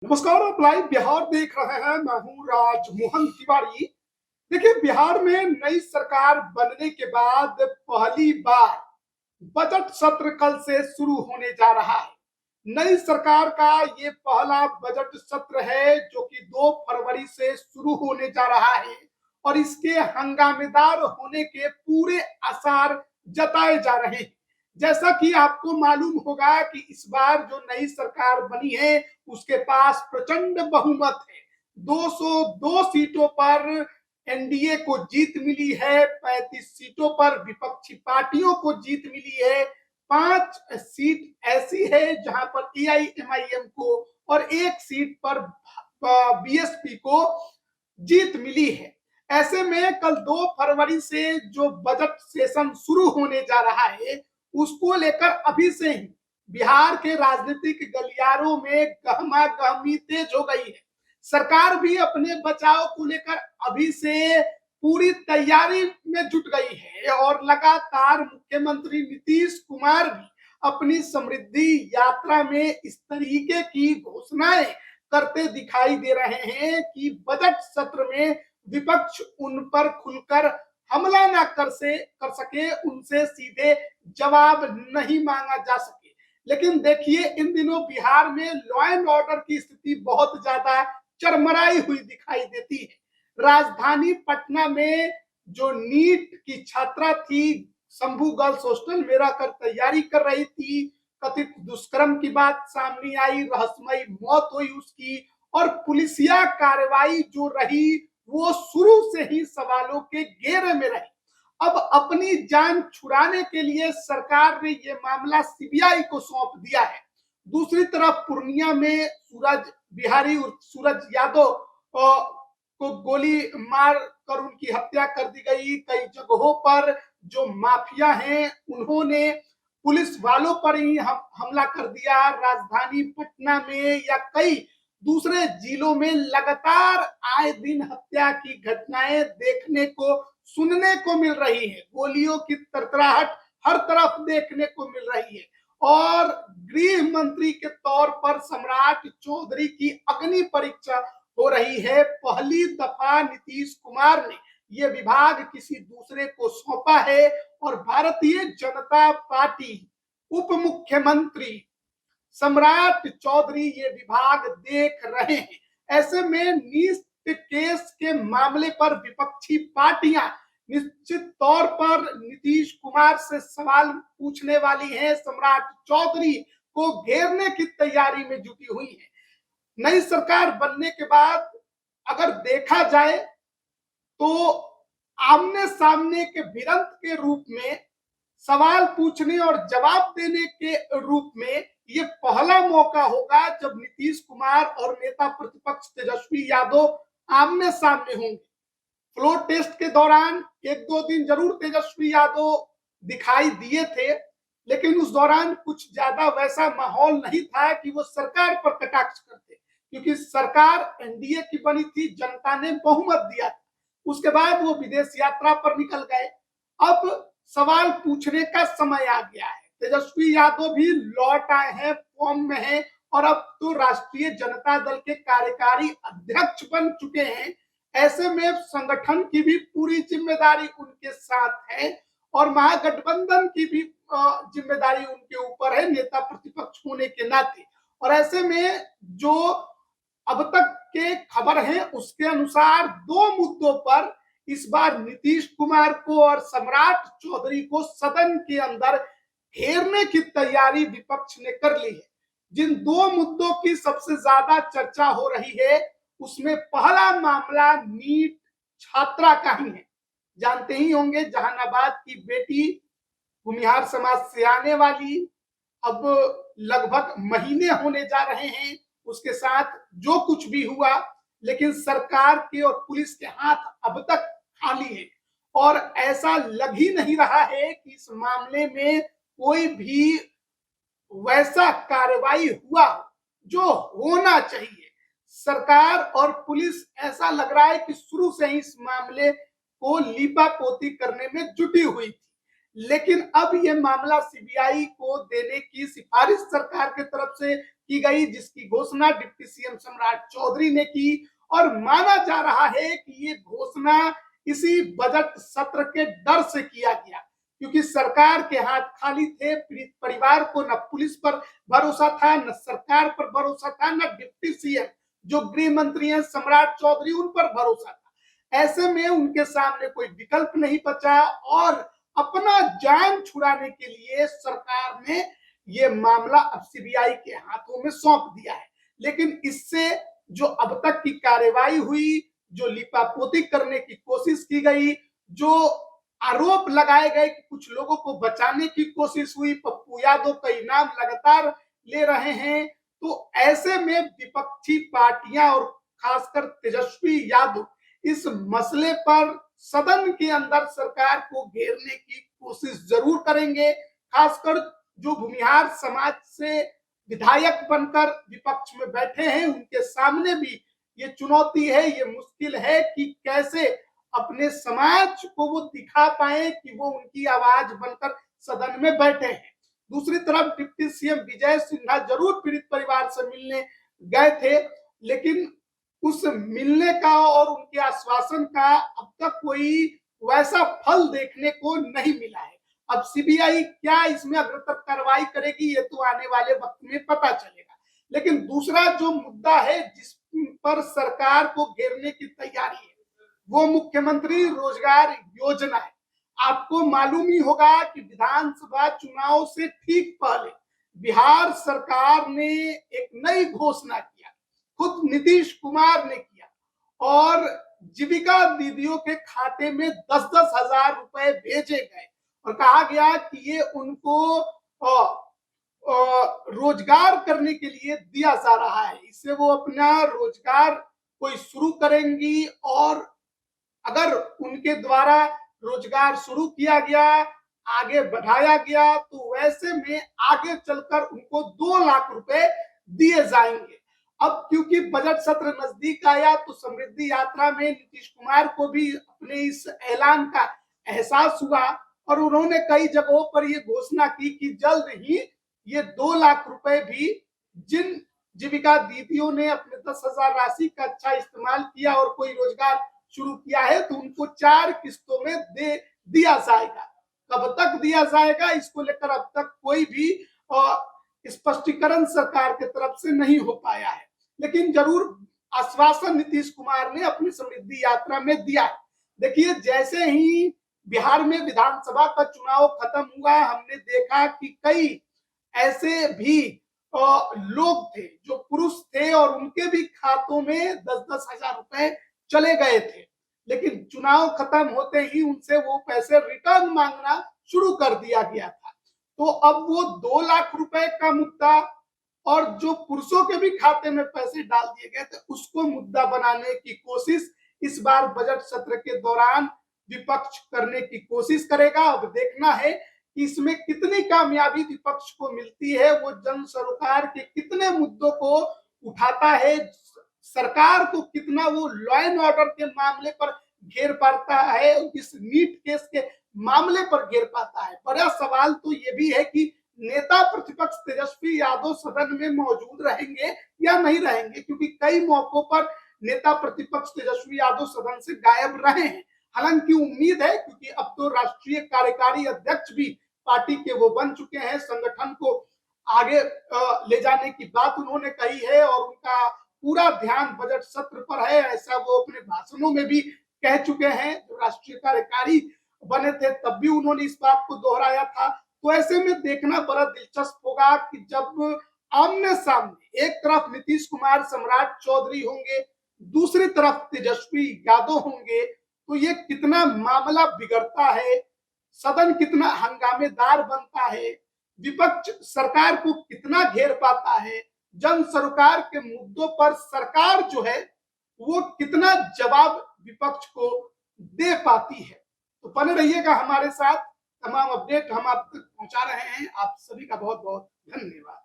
नमस्कार, आप लाइव बिहार देख रहे हैं। मैं हूं राजमोहन तिवारी। देखिए, बिहार में नई सरकार बनने के बाद पहली बार बजट सत्र कल से शुरू होने जा रहा है। नई सरकार का ये पहला बजट सत्र है जो कि 2 फरवरी से शुरू होने जा रहा है और इसके हंगामेदार होने के पूरे आसार जताए जा रहे हैं। जैसा कि आपको मालूम होगा कि इस बार जो नई सरकार बनी है उसके पास प्रचंड बहुमत है। 202 सीटों पर एनडीए को जीत मिली है, 35 सीटों पर विपक्षी पार्टियों को जीत मिली है, 5 सीट ऐसी है जहां पर एआईएमआईएम को और 1 सीट पर बीएसपी को जीत मिली है। ऐसे में कल 2 फरवरी से जो बजट सेशन शुरू होने जा रहा है उसको लेकर अभी से ही बिहार के राजनीतिक गलियारों में गहमा गहमी तेज हो गई है। सरकार भी अपने बचाव को लेकर अभी से पूरी तैयारी में जुट गई है और लगातार मुख्यमंत्री नीतीश कुमार भी अपनी समृद्धि यात्रा में इस तरीके की घोषणाएं करते दिखाई दे रहे हैं कि बजट सत्र में विपक्ष उन पर खुलकर हमला ना कर सके, उनसे सीधे जवाब नहीं मांगा जा सके। लेकिन देखिए, इन दिनों बिहार में लॉ एंड ऑर्डर की स्थिति बहुत ज्यादा चरमराई हुई दिखाई देती है। राजधानी पटना में जो नीट की छात्रा थी, शंभू गर्ल्स हॉस्टल में रहकर तैयारी कर रही थी, कथित दुष्कर्म की बात सामने आई, रहस्यमयी मौत हुई उसकी और पुलिसिया कार्रवाई जो रही वो शुरू से ही सवालों के घेरे में रही। अब अपनी जान छुड़ाने के लिए सरकार ने ये मामला सीबीआई को सौंप दिया है। दूसरी तरफ पूर्णिया में सूरज बिहारी उर्फ सूरज यादव को गोली मार कर उनकी हत्या कर दी गई। कई जगहों पर जो माफिया हैं उन्होंने पुलिस वालों पर ही हमला कर दिया। राजधानी पटना में या कई दूसरे जिलों में लगातार आए दिन हत्या की घटनाएं देखने को सुनने को मिल रही है। गोलियों की तरतराहट हर तरफ देखने को मिल रही है और गृह मंत्री के तौर पर सम्राट चौधरी की अग्नि परीक्षा हो रही है। पहली दफा नीतीश कुमार ने यह विभाग किसी दूसरे को सौंपा है और भारतीय जनता पार्टी उप मुख्यमंत्री सम्राट चौधरी ये विभाग देख रहे हैं। ऐसे में नीट केस के मामले पर विपक्षी पार्टियां निश्चित तौर पर नीतीश कुमार से सवाल पूछने वाली हैं। सम्राट चौधरी को घेरने की तैयारी में जुटी हुई है। नई सरकार बनने के बाद अगर देखा जाए तो आमने सामने के भिड़ंत के रूप में, सवाल पूछने और जवाब देने के रूप में ये पहला मौका होगा जब नीतीश कुमार और नेता प्रतिपक्ष तेजस्वी यादव आमने सामने होंगे। फ्लोर टेस्ट के दौरान 1-2 दिन जरूर तेजस्वी यादव दिखाई दिए थे, लेकिन उस दौरान कुछ ज्यादा वैसा माहौल नहीं था कि वो सरकार पर कटाक्ष करते, क्योंकि सरकार एनडीए की बनी थी, जनता ने बहुमत दिया था। उसके बाद वो विदेश यात्रा पर निकल गए। अब सवाल पूछने का समय आ गया है। तेजस्वी यादव भी लौट आए हैं, फॉर्म में हैं और अब तो राष्ट्रीय जनता दल के कार्यकारी अध्यक्ष बन चुके हैं। ऐसे में संगठन की भी पूरी जिम्मेदारी उनके साथ है और महागठबंधन की भी जिम्मेदारी उनके ऊपर है, नेता प्रतिपक्ष होने के नाते। और ऐसे में जो अब तक के खबर है उसके अनुसार 2 मुद्दों पर इस बार नीतीश कुमार को और सम्राट चौधरी को सदन के अंदर घेरने की तैयारी विपक्ष ने कर ली है। जिन 2 मुद्दों की सबसे ज्यादा चर्चा हो रही है उसमें पहला मामला नीट छात्रा का ही है। जानते ही होंगे, जहानाबाद की बेटी, भूमिहार समाज से आने वाली, अब लगभग महीने होने जा रहे हैं उसके साथ जो कुछ भी हुआ, लेकिन सरकार के और पुलिस के हाथ अब तक खाली है और ऐसा लग ही नहीं रहा है कि इस मामले में कोई भी वैसा कार्रवाई हुआ जो होना चाहिए। सरकार और पुलिस ऐसा लग रहा है कि शुरू से ही इस मामले को लीपापोती करने में जुटी हुई थी। लेकिन अब ये मामला सीबीआई को देने की सिफारिश सरकार की तरफ से की गई, जिसकी घोषणा डिप्टी सीएम सम्राट चौधरी ने की। और माना जा रहा है कि ये घोषणा इसी बजट सत्र के डर से किया गया, क्योंकि सरकार के हाथ खाली थे। पीड़ित परिवार को न पुलिस पर भरोसा था, न सरकार पर भरोसा था, न डिप्टी सीएम जो गृह मंत्री हैं सम्राट चौधरी उन पर भरोसा था। ऐसे में उनके सामने कोई विकल्प नहीं बचा और अपना जान छुड़ाने के लिए सरकार ने ये मामला अब सीबीआई के हाथों में सौंप दिया है। लेकिन इससे जो अब तक की कार्रवाई हुई, जो लिपापोती करने की कोशिश की गई, जो आरोप लगाए गए कि कुछ लोगों को बचाने की कोशिश हुई, पप्पू यादव का इनाम लगातार ले रहे हैं, तो ऐसे में विपक्षी पार्टियां और खासकर तेजस्वी यादव इस मसले पर सदन के अंदर सरकार को घेरने की कोशिश जरूर करेंगे। खासकर जो भूमिहार समाज से विधायक बनकर विपक्ष में बैठे हैं, उनके सामने भी ये चुनौती है, ये मुश्किल है कि कैसे अपने समाज को वो दिखा पाए कि वो उनकी आवाज बनकर सदन में बैठे हैं। दूसरी तरफ डिप्टी सीएम विजय सिन्हा जरूर पीड़ित परिवार से मिलने गए थे, लेकिन उस मिलने का और उनके आश्वासन का अब तक कोई वैसा फल देखने को नहीं मिला है। अब सीबीआई क्या इसमें अग्रतर कार्रवाई करेगी, ये तो आने वाले वक्त में पता चलेगा। लेकिन दूसरा जो मुद्दा है जिस पर सरकार को घेरने की तैयारी है, वो मुख्यमंत्री रोजगार योजना है। आपको मालूम ही होगा कि विधानसभा चुनाव से ठीक पहले बिहार सरकार ने एक नई घोषणा किया, खुद नीतीश कुमार ने किया, और जीविका दीदियों के खाते में 10-10 हजार रुपए भेजे गए और कहा गया कि ये उनको रोजगार करने के लिए दिया जा रहा है, इससे वो अपना रोजगार कोई शुरू करेंगी। और अगर उनके द्वारा रोजगार शुरू किया गया, आगे बढ़ाया गया, तो वैसे में आगे चलकर उनको 2 लाख रुपए दिए जाएंगे। अब क्योंकि बजट सत्र नजदीक आया, तो समृद्धि यात्रा में नीतीश कुमार को भी अपने इस ऐलान का एहसास हुआ और उन्होंने कई जगहों पर यह घोषणा की कि जल्द ही ये 2 लाख रुपए भी जिन जीविका दीदियों ने अपने 10,000 राशि का अच्छा इस्तेमाल किया और कोई रोजगार शुरू किया है, तो उनको 4 किस्तों में दिया जाएगा। कब तक दिया जाएगा, इसको लेकर अब तक कोई भी स्पष्टीकरण सरकार की तरफ से नहीं हो पाया है। लेकिन जरूर आश्वासन नीतीश कुमार ने अपनी समृद्धि यात्रा में दिया है। देखिए, जैसे ही बिहार में विधानसभा का चुनाव खत्म हुआ, हमने देखा कि कई ऐसे भी लोग थे जो पुरुष थे और उनके भी खातों में 10-10 हजार रुपए चले गए थे। लेकिन चुनाव खत्म होते ही उनसे वो पैसे रिटर्न मांगना शुरू कर दिया गया था। तो अब वो 2 लाख रुपए का मुद्दा और जो पुरुषों के भी खाते में पैसे डाल दिए गए थे, उसको मुद्दा बनाने की कोशिश इस बार बजट सत्र के दौरान विपक्ष करने की कोशिश करेगा। अब देखना है कि इसमें कितनी कामयाबी विपक्ष को मिलती है, वो जन सरोकार के कितने मुद्दों को उठाता है, सरकार को कितना वो लॉ एंड ऑर्डर के मामले पर घेर पाता है, इस नीट केस के मामले पर घेर पाता है। बड़ा सवाल तो ये भी है कि नेता प्रतिपक्ष तेजस्वी यादव सदन में मौजूद रहेंगे या नहीं रहेंगे, क्योंकि कई मौकों पर नेता प्रतिपक्ष तेजस्वी यादव सदन से गायब रहे हैं। हालांकि उम्मीद है, क्योंकि अब तो राष्ट्रीय कार्यकारी अध्यक्ष भी पार्टी के वो बन चुके हैं, संगठन को आगे ले जाने की बात उन्होंने कही है और उनका पूरा ध्यान बजट सत्र पर है, ऐसा वो अपने भाषणों में भी कह चुके हैं। जो राष्ट्रीय कार्यकारी बने थे तब भी उन्होंने इस बात को दोहराया था। तो ऐसे में देखना बड़ा दिलचस्प होगा कि जब आमने सामने एक तरफ नीतीश कुमार सम्राट चौधरी होंगे, दूसरी तरफ तेजस्वी यादव होंगे, तो ये कितना मामला बिगड़ता है, सदन कितना हंगामेदार बनता है, विपक्ष सरकार को कितना घेर पाता है, जन सरोकार के मुद्दों पर सरकार जो है वो कितना जवाब विपक्ष को दे पाती है। तो बने रहिएगा हमारे साथ, तमाम अपडेट हम आप तक पहुंचा रहे हैं। आप सभी का बहुत बहुत धन्यवाद।